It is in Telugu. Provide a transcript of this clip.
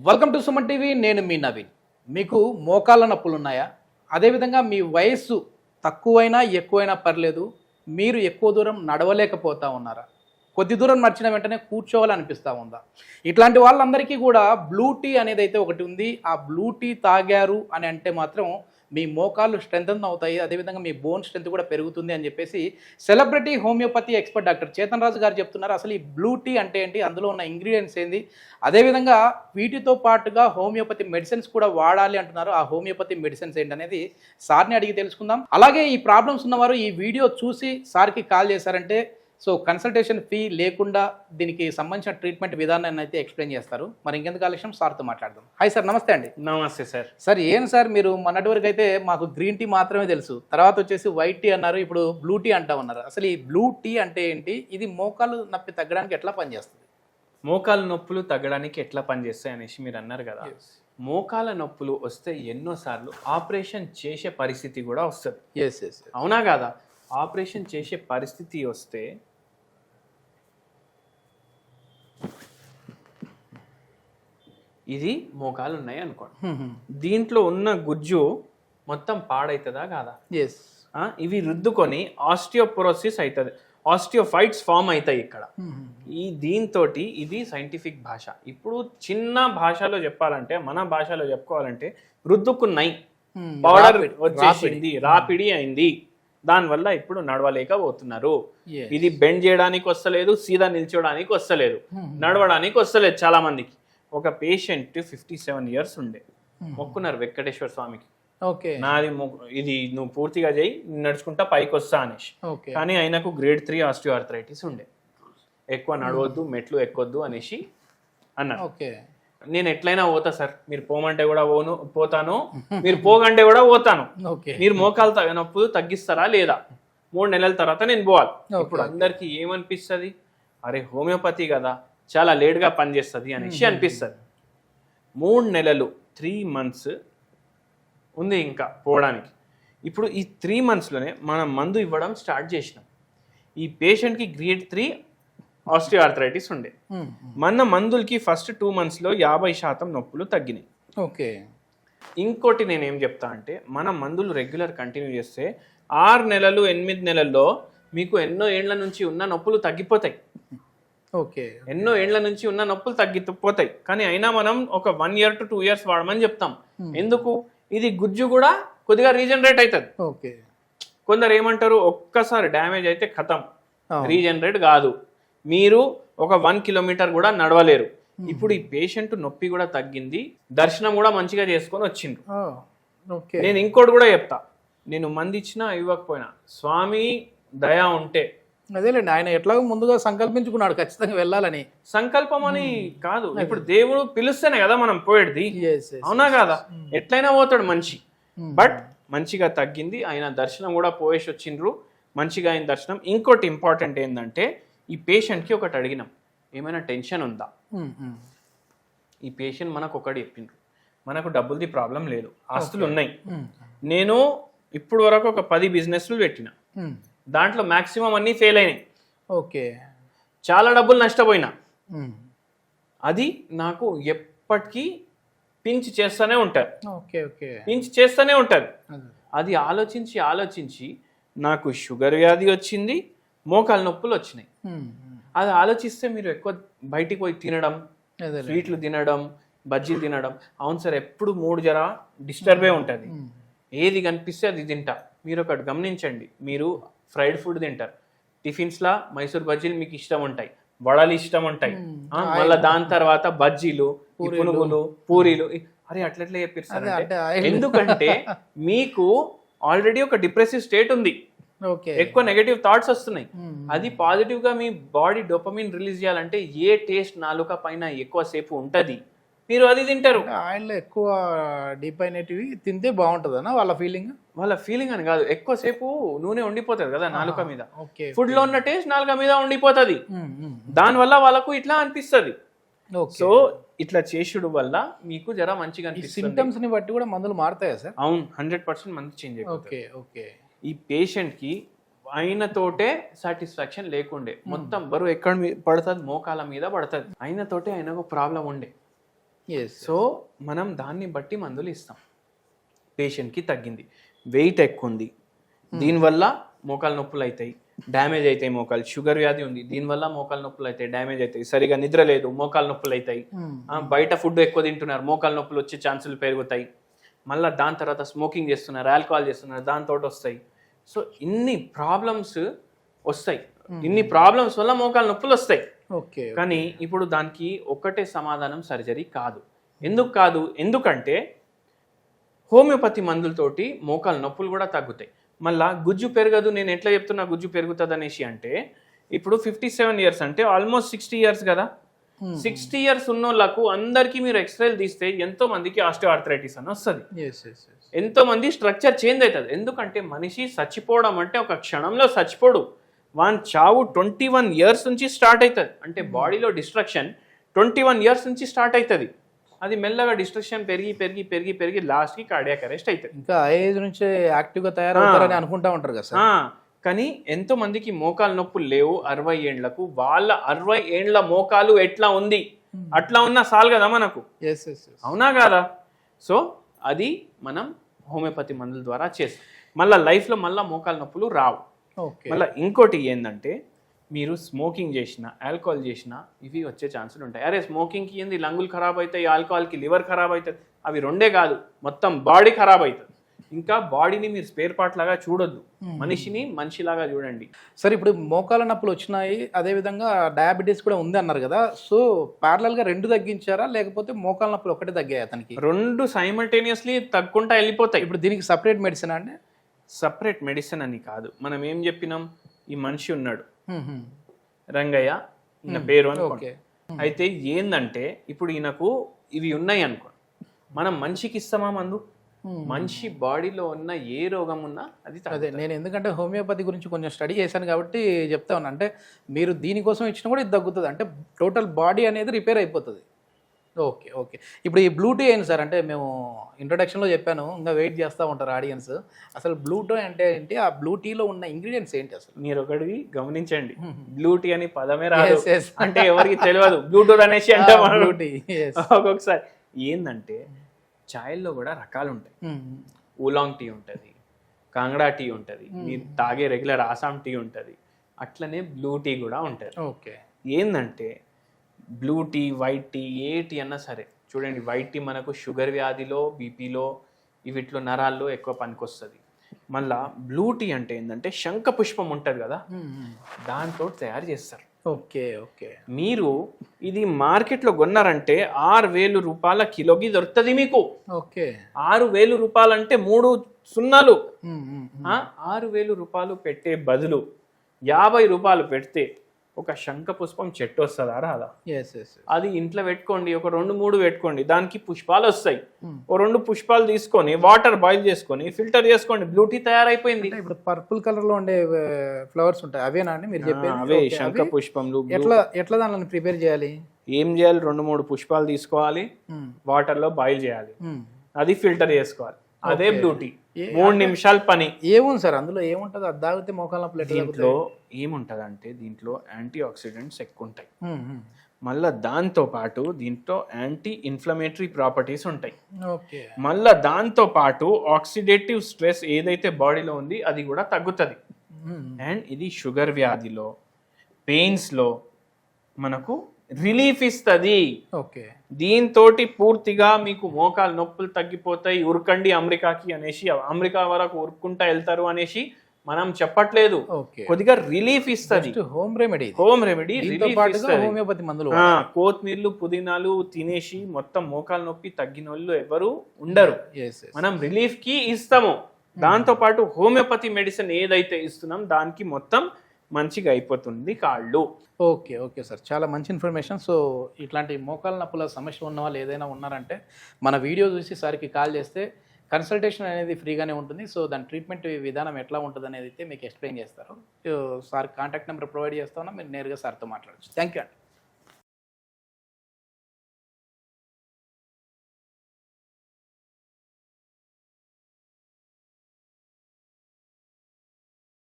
Welcome to Suman TV. నేను మీ నవీన్. మీకు మోకాళ్ళ నొప్పులు ఉన్నాయా? అదేవిధంగా మీ వయస్సు తక్కువైనా ఎక్కువైనా పర్లేదు, మీరు ఎక్కువ దూరం నడవలేకపోతా ఉన్నారా? కొద్ది దూరం నడిచిన వెంటనే కూర్చోవాలనిపిస్తూ ఉందా? ఇట్లాంటి వాళ్ళందరికీ కూడా బ్లూ టీ అనేది అయితే ఒకటి ఉంది. ఆ బ్లూ టీ తాగారు అని అంటే మాత్రం మీ మోకాళ్ళు స్ట్రెంథన్ అవుతాయి, అదేవిధంగా మీ బోన్ స్ట్రెంత్ కూడా పెరుగుతుంది అని చెప్పేసి celebrity homeopathy expert doctor Chetan Raju గారు చెప్తున్నారు. అసలు ఈ బ్లూ టీ అంటే ఏంటి, అందులో ఉన్న ఇంగ్రీడియంట్స్ ఏంది, అదేవిధంగా వీటితో పాటుగా హోమియోపతి మెడిసిన్స్ కూడా వాడాలి అంటున్నారు. ఆ హోమియోపతి మెడిసిన్స్ ఏంటనేది సార్ని అడిగి తెలుసుకుందాం. అలాగే ఈ ప్రాబ్లమ్స్ ఉన్నవారు ఈ వీడియో చూసి సార్కి కాల్ చేశారంటే కన్సల్టేషన్ ఫీ లేకుండా దీనికి సంబంధించిన ట్రీట్మెంట్ విధానాన్ని అయితే ఎక్స్ప్లెయిన్ చేస్తారు. మరి ఇంకెందుకు ఆలస్యం, సార్తో మాట్లాడదాం. హాయ్ సార్, నమస్తే అండి. నమస్తే సార్. సార్ ఏంటి సార్, మీరు మొన్నటి వరకు అయితే మాకు గ్రీన్ టీ మాత్రమే తెలుసు, తర్వాత వచ్చేసి వైట్ టీ అన్నారు, ఇప్పుడు బ్లూ టీ అంటా ఉన్నారు. అసలు ఈ బ్లూ టీ అంటే ఏంటి, ఇది మోకాలు నొప్పి తగ్గడానికి ఎట్లా పనిచేస్తుంది? మోకాలు నొప్పులు తగ్గడానికి ఎట్లా పనిచేస్తాయి అనేసి మీరు అన్నారు కదా. మోకాల నొప్పులు వస్తే ఎన్నోసార్లు ఆపరేషన్ చేసే పరిస్థితి కూడా వస్తుంది. అవునా కదా? ఆపరేషన్ చేసే పరిస్థితి వస్తే ఇది మోకాలు ఉన్నాయి అనుకోండి, దీంట్లో ఉన్న గుజ్జు మొత్తం పాడవుతుందా కాదా? ఇవి రుద్దుకొని ఆస్టియోపోరోసిస్ అవుతుంది, ఆస్టియోఫైట్స్ ఫామ్ అవుతాయి ఇక్కడ. దీంతో ఇది సైంటిఫిక్ భాష. ఇప్పుడు చిన్న భాషలో చెప్పాలంటే, మన భాషలో చెప్పుకోవాలంటే రుద్దుకున్నాయి, పౌడర్ వచ్చేసింది, రాపిడి అయింది, దానివల్ల ఇప్పుడు నడవలేకపోతున్నారు. ఇది బెండ్ చేయడానికి వస్తలేదు, సీదా నిల్చోడానికి వస్తలేదు, నడవడానికి వస్తలేదు. చాలా మందికి ఒక పేషెంట్ 57 years ఉండే, మొక్కున్నారు వెంకటేశ్వర స్వామికి, నాది ఇది నువ్వు పూర్తిగా చేయి, నడుచుకుంటా పైకి వస్తా అనేసి. కానీ ఆయనకు గ్రేడ్ 3 ఆస్టియోఆర్థరైటిస్ ఉండే, ఎక్కువ నడవద్దు, మెట్లు ఎక్కొద్దు అనేసి అన్నారు. నేను ఎట్లయినా పోతా సార్, మీరు పోమంటే కూడా పోతాను, మీరు పోగంటే కూడా పోతాను, మీరు మోకాలు నొప్పులు తగ్గిస్తారా లేదా, 3 నెలల తర్వాత నేను పోవాలి. ఇప్పుడు అందరికి ఏమనిపిస్తుంది, అరే హోమియోపతి కదా చాలా లేట్గా పనిచేస్తుంది అనేసి అనిపిస్తుంది. 3 నెలలు 3 months ఉంది ఇంకా పోవడానికి. ఇప్పుడు ఈ 3 monthsలోనే మనం మందు ఇవ్వడం స్టార్ట్ చేసినాం. ఈ పేషెంట్కి గ్రేడ్ 3 ఆస్టియోఆర్థరైటిస్ ఉండే, మన మందులకి ఫస్ట్ 2 monthsలో 50% నొప్పులు తగ్గినాయి. ఇంకోటి నేనేం చెప్తా అంటే, మన మందులు రెగ్యులర్ కంటిన్యూ చేస్తే 6 నెలలు 8 నెలల్లో మీకు ఎన్నో ఏండ్ల నుంచి ఉన్న నొప్పులు తగ్గిపోతాయి. ఎన్నో ఏండ్ల నుంచి ఉన్న నొప్పులు తగ్గిపోతాయి. కానీ అయినా మనం ఒక 1 year to 2 years వాడమని చెప్తాం. ఎందుకు? ఇది గుజ్జు కూడా కొద్దిగా రీజనరేట్ అవుతుంది. కొందరు ఏమంటారు, ఒక్కసారి డ్యామేజ్ అయితే ఖతం, రీజనరేట్ కాదు, మీరు ఒక 1 kilometer కూడా నడవలేరు. ఇప్పుడు ఈ పేషెంట్ నొప్పి కూడా తగ్గింది, దర్శనం కూడా మంచిగా చేసుకొని వచ్చిండ్రు. నేను ఇంకోటి కూడా చెప్తా, నేను మంది ఇచ్చినా ఇవ్వకపోయినా స్వామి దయ ఉంటే, అదేలేండి, ఆయన ఎట్లాగో ముందుగా సంకల్పించుకున్నాడు ఖచ్చితంగా వెళ్ళాలని. సంకల్పం అని కాదు, ఇప్పుడు దేవుడు పిలుస్తేనే కదా మనం పోయేది, అవునా కాదా? ఎట్లయినా పోతాడు మనిషి. బట్ మంచిగా తగ్గింది, ఆయన దర్శనం కూడా పోయేసి వచ్చిండ్రు, మంచిగా అయిన దర్శనం. ఇంకోటి ఇంపార్టెంట్ ఏంటంటే, ఈ పేషెంట్కి ఒకటి అడిగినాం, ఏమైనా టెన్షన్ ఉందా? ఈ పేషెంట్ మనకు ఒకటి చెప్పిండ్రు, మనకు డబ్బులది ప్రాబ్లం లేదు, ఆస్తులు ఉన్నాయి, నేను ఇప్పుడు వరకు ఒక 10 businessలు పెట్టిన, దాంట్లో మాక్సిమం అన్ని ఫెయిల్ అయినాయి, చాలా డబ్బులు నష్టపోయినా, అది నాకు ఎప్పటికీ పించ్ చేస్తూనే ఉంటారు, పించ్ చేస్తూనే ఉంటుంది. అది ఆలోచించి నాకు షుగర్ వ్యాధి వచ్చింది, మోకాలు నొప్పులు వచ్చినాయి. అది ఆలోచిస్తే మీరు ఎక్కువ బయటికి పోయి తినడం, స్వీట్లు తినడం, బజ్జీలు తినడం, అవును సార్ ఎప్పుడు మూడు జర డిస్టర్బే ఉంటుంది, ఏది కనిపిస్తే అది తింటా. మీరు ఒకటి గమనించండి, మీరు ఫ్రైడ్ ఫుడ్ తింటారు, టిఫిన్స్లా మైసూర్ బజ్జీలు మీకు ఇష్టం ఉంటాయి, వడలు ఇష్టం ఉంటాయి, మళ్ళీ దాని తర్వాత బజ్జీలు, పునుగులు, పూరీలు. అరే అట్లెట్లా చెప్పిస్తారు అంటే, ఎందుకంటే మీకు ఆల్రెడీ ఒక డిప్రెసివ్ స్టేట్ ఉంది, ఎక్కువ నెగటివ్ థాట్స్ వస్తున్నాయి. అది పాజిటివ్ గా మీ బాడీ డోపమిన్ రిలీజ్ చేయాలంటే ఏ టేస్ట్ నాలుక పైన ఎక్కువ సేపు ఉంటది, మీరు అది తింటారు. ఆయిల్లో ఎక్కువ డీప్ అయినవి తింటే బాగుంటుంది అన్న వాళ్ళ ఫీలింగ్ అని కాదు, ఎక్కువసేపు నూనె ఉండిపోతుంది కదా నాలుక మీద, ఫుడ్ లో ఉన్న టేస్ట్ నాలుక మీద ఉండిపోతుంది, దానివల్ల వాళ్ళకు ఇట్లా అనిపిస్తుంది. సో ఇట్లా చేసుడు వల్ల మీకు జర మంచిగా అనిపిస్తుంది. సింప్టమ్స్ ని బట్టి కూడా మందులు మారుతాయా సార్? అవును, 100% మందు చేంజ్ అయిపోతుంది. ఈ పేషెంట్ కి ఆయనతోటే సాటిస్ఫాక్షన్ లేకుండే, మొత్తం బరువు ఎక్కడ పడుతుంది, మోకాల మీద పడుతుంది, ఆయనతోటే ఆయనకు ప్రాబ్లం ఉండే, ఎస్ సో మనం దాన్ని బట్టి మందులు ఇస్తాం. పేషెంట్కి తగ్గింది, వెయిట్ ఎక్కువ ఉంది, దీనివల్ల మోకాలు నొప్పులు అవుతాయి, డ్యామేజ్ అవుతాయి మోకాలు. షుగర్ వ్యాధి ఉంది, దీనివల్ల మోకాలు నొప్పులు అవుతాయి, డ్యామేజ్ అవుతాయి. సరిగా నిద్ర లేదు, మోకాలు నొప్పులు అవుతాయి. బయట ఫుడ్ ఎక్కువ తింటున్నారు, మోకాలు నొప్పులు వచ్చే ఛాన్సులు పెరుగుతాయి. మళ్ళీ దాని తర్వాత స్మోకింగ్ చేస్తున్నారు, ఆల్కహాల్ చేస్తున్నారు, దాంతో వస్తాయి. సో ఇన్ని ప్రాబ్లమ్స్ వస్తాయి, ఇన్ని ప్రాబ్లమ్స్ వల్ల మోకాలు నొప్పులు వస్తాయి. ఓకే. కానీ ఇప్పుడు దానికి ఒక్కటే సమాధానం సర్జరీ కాదు. ఎందుకు కాదు? ఎందుకంటే హోమియోపతి మందులతోటి మోకాలు నొప్పులు కూడా తగ్గుతాయి. మళ్ళా గుజ్జు పెరగదు. నేను ఎట్లా చెప్తున్నా గుజ్జు పెరుగుతుంది అనేసి అంటే, ఇప్పుడు 57 years అంటే ఆల్మోస్ట్ 60 years కదా. 60 years ఉన్నోళ్ళకు అందరికీ మీరు ఎక్స్రేలు తీస్తే ఎంతో మందికి ఆస్టియోఆర్థరైటిస్ అని వస్తుంది, ఎంతో మంది స్ట్రక్చర్ చేంజ్ అవుతుంది. ఎందుకంటే మనిషి చచ్చిపోవడం అంటే ఒక క్షణంలో చచ్చిపోడు, వాన్ చావు 21 years నుంచి స్టార్ట్ అవుతుంది. అంటే బాడీలో డిస్ట్రక్షన్ 21 years నుంచి స్టార్ట్ అవుతుంది. అది మెల్లగా డిస్ట్రక్షన్ పెరిగి పెరిగి పెరిగి పెరిగి లాస్ట్కి కార్డియాక్ అరెస్ట్ అవుతుంది. ఇంకా ఏజ్ నుంచి యాక్టివ్గా తయారవుతారని అనుకుంటా ఉంటారు కదా. కానీ ఎంతో మందికి మోకాలు నొప్పులు లేవు 60 ఏండ్లకు. వాళ్ళ 60 ఏండ్ల మోకాలు ఎట్లా ఉంది, అట్లా ఉన్నా చాలు కదా మనకు, అవునా కాదా? సో అది మనం హోమియోపతి మందుల ద్వారా చేస్తాం. మళ్ళీ లైఫ్లో మళ్ళీ మోకాలు నొప్పులు రావు. మళ్ళీ ఇంకోటి ఏంటంటే, మీరు స్మోకింగ్ చేసినా ఆల్కహాల్ చేసినా ఇవి వచ్చే ఛాన్సులు ఉంటాయి. అరే స్మోకింగ్కి ఏంది లంగులు ఖరాబ్ అవుతాయి, ఆల్కహాల్కి లివర్ ఖరాబ్ అవుతుంది. అవి రెండే కాదు, మొత్తం బాడీ ఖరాబ్ అవుతుంది. ఇంకా బాడీని మీరు స్పేర్ పార్ట్ లాగా చూడొద్దు, మనిషిని మనిషిలాగా చూడండి. సరే, ఇప్పుడు మోకాల నొప్పులు వచ్చినాయి, అదేవిధంగా డయాబెటీస్ కూడా ఉంది అన్నారు కదా. సో ప్యారలల్గా రెండు తగ్గించారా, లేకపోతే మోకాల నొప్పులు ఒకటే తగ్గాయి అతనికి? రెండు సైమల్టేనియస్లీ తగ్గుకుంటా వెళ్ళిపోతాయి. ఇప్పుడు దీనికి సపరేట్ మెడిసిన్ అండి? సపరేట్ మెడిసిన్ అని కాదు. మనం ఏం చెప్పినాం, ఈ మనిషి ఉన్నాడు రంగయ్య, ఈయన పేరు అనుకోండి. అయితే ఏందంటే ఇప్పుడు ఈయనకు ఇవి ఉన్నాయి అనుకో, మనం మనిషికి ఇస్తామా మందు? మనిషి బాడీలో ఉన్న ఏ రోగం ఉన్నా అది అదే. నేను ఎందుకంటే హోమియోపతి గురించి కొంచెం స్టడీ చేశాను కాబట్టి చెప్తా ఉన్నా. అంటే మీరు దీనికోసం ఇచ్చినా కూడా ఇది తగ్గుతుంది, అంటే టోటల్ బాడీ అనేది రిపేర్ అయిపోతుంది. Okay okay. ఇప్పుడు ఈ బ్లూ టీ ఏంటి సార్? అంటే మేము ఇంట్రొడక్షన్లో చెప్పాను, ఇంకా వెయిట్ చేస్తూ ఉంటారు ఆడియన్స్. అసలు బ్లూ టీ అంటే ఏంటి, ఆ బ్లూ టీలో ఉన్న ఇంగ్రీడియంట్స్ ఏంటి అసలు? మీరు ఒకటి గమనించండి, బ్లూ టీ అని పదమే రాదు, అంటే ఎవరికి తెలియదు బ్లూటూత్ అనేసి అంటే బ్లూ టీ. ఒక్కొక్కసారి ఏంటంటే చాయ్లో కూడా రకాలు ఉంటాయి. ఊలాంగ్ టీ ఉంటుంది, కాంగ్డా టీ ఉంటుంది, మీరు తాగే రెగ్యులర్ ఆసాం టీ ఉంటుంది, అట్లనే బ్లూ టీ కూడా ఉంటుంది. ఓకే. ఏంటంటే బ్లూ టీ, వైట్ టీ, ఏ టీ అన్నా సరే చూడండి, వైట్ టీ మనకు షుగర్ వ్యాధిలో, బీపీలో, వీటిలో నరాల్లో ఎక్కువ పనికొస్తుంది. మళ్ళా బ్లూ టీ అంటే ఏంటంటే శంఖ పుష్పం ఉంటుంది కదా, దాంతో తయారు చేస్తారు. Okay okay. మీరు ఇది మార్కెట్లో కొన్నారంటే 6,000 రూపాయల కిలోకి దొరుకుతుంది మీకు. ఓకే. 6,000 రూపాయలు అంటే 3 సున్నాలు. 6,000 రూపాయలు పెట్టే బదులు 50 రూపాయలు పెడితే ఒక శంఖ పుష్పం చెట్టు వస్తుందా రాదా? అది ఇంట్లో పెట్టుకోండి, ఒక 2-3 పెట్టుకోండి, దానికి పుష్పాలు వస్తాయి. ఓ 2 పుష్పాలు తీసుకొని వాటర్ బాయిల్ చేసుకొని ఫిల్టర్ చేసుకోండి, బ్లూ టీ తయారైపోయింది. ఇప్పుడు పర్పుల్ కలర్ లో ఉండే ఫ్లవర్స్ ఉంటాయి, అవేనా అండి మీరు చెప్పేది? అవే శంఖ పుష్పంలు. ఎట్లా దానిని ప్రిపేర్ చేయాలి? ఏం చేయాలి, 2-3 పుష్పాలు తీసుకోవాలి, వాటర్ లో బాయిల్ చేయాలి, అది ఫిల్టర్ చేసుకోవాలి, అదే బ్లూ టీ. 3 నిమిషాల పని. ఏముంది సార్ అందులో, ఏముంటది? అది తాగితే మోకాళ్ళ నొప్పులు? దీంట్లో ఏముంటది అంటే, దీంట్లో యాంటీ ఆక్సిడెంట్స్ ఎక్కువ ఉంటాయి. మళ్ళా దాంతో పాటు దీంట్లో యాంటీ ఇన్ఫ్లమేటరీ ప్రాపర్టీస్ ఉంటాయి. మళ్ళా దాంతో పాటు ఆక్సిడేటివ్ స్ట్రెస్ ఏదైతే బాడీలో ఉంది అది కూడా తగ్గుతుంది. అండ్ ఇది షుగర్ వ్యాధిలో, పెయిన్స్ లో మనకు రిలీఫ్ ఇస్తుంది. ఓకే. దీంతో పూర్తిగా మీకు మోకాలు నొప్పులు తగ్గిపోతాయి, ఉరకండి అమెరికాకి అనేసి, అమెరికా వరకు ఉరుక్కుంటా వెళ్తారు అనేసి మనం చెప్పట్లేదు. కొద్దిగా రిలీఫ్ ఇస్తుంది. హోమ్ రెమెడీ, హోమియోపతి మందులు. కొత్తిమీర్లు, పుదీనాలు తినేసి మొత్తం మోకాలు నొప్పి తగ్గిన వాళ్ళు ఎవరు ఉండరు. మనం రిలీఫ్ కి ఇస్తాము. దాంతో పాటు హోమియోపతి మెడిసిన్ ఏదైతే ఇస్తున్నాం దానికి మొత్తం మంచిగా అయిపోతుంది కాళ్ళు. ఓకే ఓకే సార్, చాలా మంచి ఇన్ఫర్మేషన్. సో ఇట్లాంటి మోకాల నొప్పుల సమస్య ఉన్న వాళ్ళు ఏదైనా ఉన్నారంటే మన వీడియో చూసి సార్కి కాల్ చేస్తే కన్సల్టేషన్ అనేది ఫ్రీగానే ఉంటుంది. సో దాని ట్రీట్మెంట్ విధానం ఎట్లా ఉంటుంది అనేది అయితే మీకు ఎక్స్ప్లెయిన్ చేస్తారు. సార్ కాంటాక్ట్ నెంబర్ ప్రొవైడ్ చేస్తా ఉన్నా, మీరు నేరుగా సార్తో మాట్లాడచ్చు. థ్యాంక్ యూ అండి.